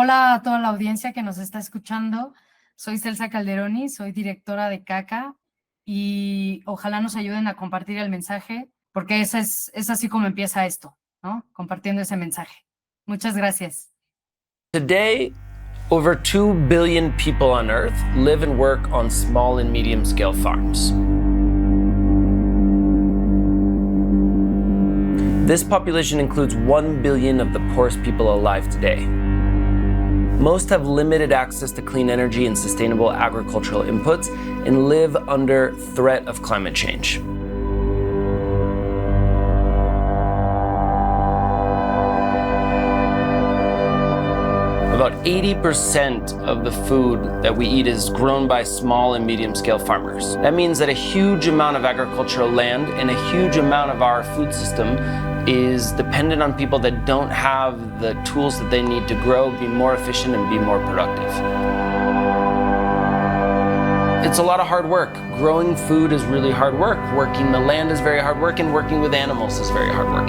Hola a toda la audiencia que nos está escuchando. Soy Celsa Calderoni, soy directora de CACA y ojalá nos ayuden a compartir el mensaje porque es así como empieza esto, ¿no? Compartiendo ese mensaje. Muchas gracias. Today, over 2 billion people on Earth live and work on small and medium scale farms. This population includes 1 billion of the poorest people alive today. Most have limited access to clean energy and sustainable agricultural inputs and live under threat of climate change. About 80% of the food that we eat is grown by small and medium scale farmers. That means that a huge amount of agricultural land and a huge amount of our food system is dependent on people that don't have the tools that they need to grow, be more efficient, and be more productive. It's a lot of hard work. Growing food is really hard work. Working the land is very hard work, and working with animals is very hard work.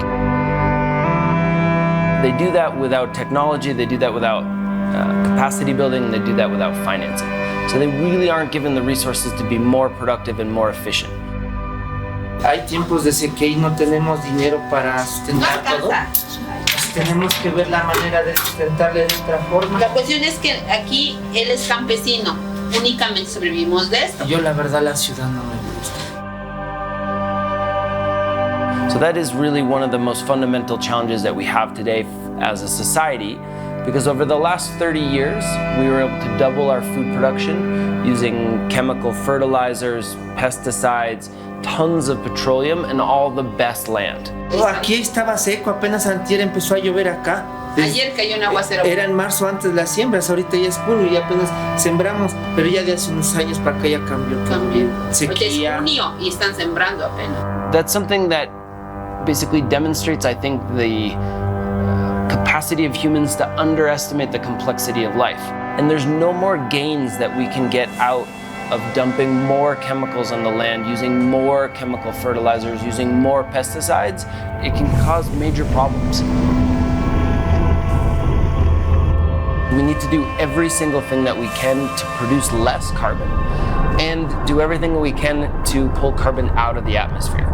They do that without technology, they do that without capacity building, they do that without financing. So they really aren't given the resources to be more productive and more efficient. Hay tiempos de sequía y no tenemos dinero para sustentar todo. Tenemos que ver la manera de sustentarle de otra forma. La cuestión es que aquí él es campesino, únicamente sobrevivimos de esto. Yo la verdad la ciudad no me gusta. So that is really one of the most fundamental challenges that we have today as a society, because over the last 30 years, we were able to double our food production using chemical fertilizers, pesticides, tons of petroleum, and all the best land. Aquí estaba seco, apenas antier empezó a llover acá. Ayer cayó un aguacero. Era en marzo antes de las siembras, ahorita ya es junio y apenas sembramos, pero ya de hace unos años para acá ya cambió. Sequía. Es junio y están sembrando apenas. That's something that basically demonstrates, I think, the capacity of humans to underestimate the complexity of life. And there's no more gains that we can get out of dumping more chemicals on the land, using more chemical fertilizers, using more pesticides. It can cause major problems. We need to do every single thing that we can to produce less carbon and do everything that we can to pull carbon out of the atmosphere.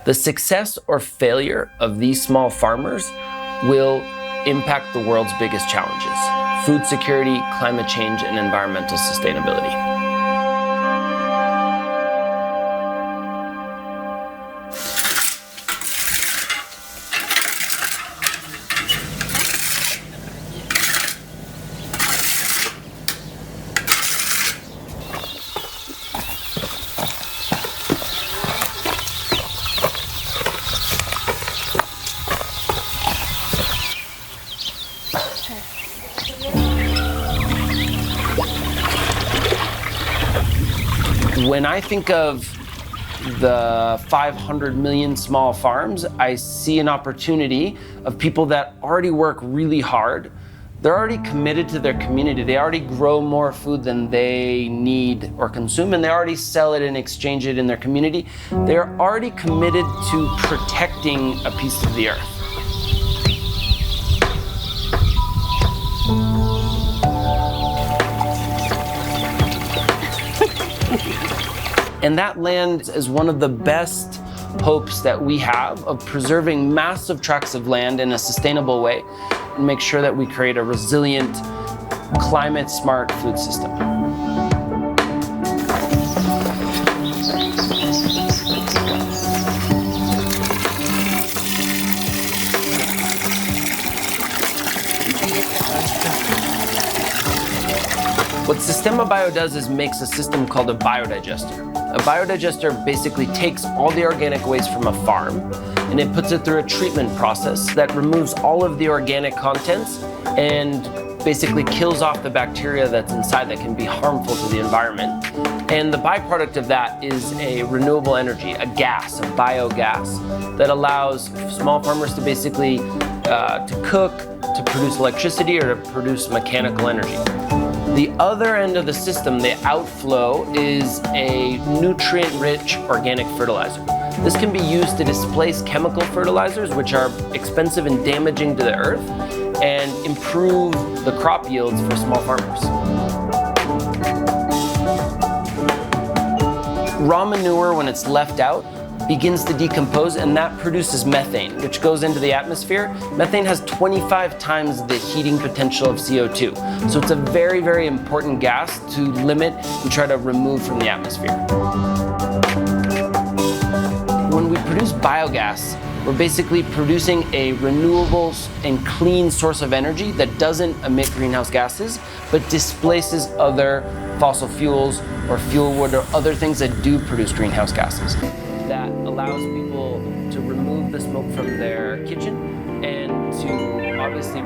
The success or failure of these small farmers will impact the world's biggest challenges: food security, climate change, and environmental sustainability. When I think of the 500 million small farms, I see an opportunity of people that already work really hard. They're already committed to their community. They already grow more food than they need or consume, and they already sell it and exchange it in their community. They're already committed to protecting a piece of the earth. And that land is one of the best hopes that we have of preserving massive tracts of land in a sustainable way and make sure that we create a resilient, climate-smart food system. What Sistema Bio does is makes a system called a biodigester. A biodigester basically takes all the organic waste from a farm and it puts it through a treatment process that removes all of the organic contents and basically kills off the bacteria that's inside that can be harmful to the environment. And the byproduct of that is a renewable energy, a gas, a biogas, that allows small farmers to basically to cook, to produce electricity, or to produce mechanical energy. The other end of the system, the outflow, is a nutrient-rich organic fertilizer This can be used to displace chemical fertilizers, which are expensive and damaging to the earth, and improve the crop yields for small farmers. Raw manure, when it's left out, begins to decompose, and that produces methane, which goes into the atmosphere. Methane has 25 times the heating potential of CO2. So it's a very, very important gas to limit and try to remove from the atmosphere. When we produce biogas, we're basically producing a renewable and clean source of energy that doesn't emit greenhouse gases, but displaces other fossil fuels or fuel wood or other things that do produce greenhouse gases. That allows people to remove the smoke from their kitchen and to obviously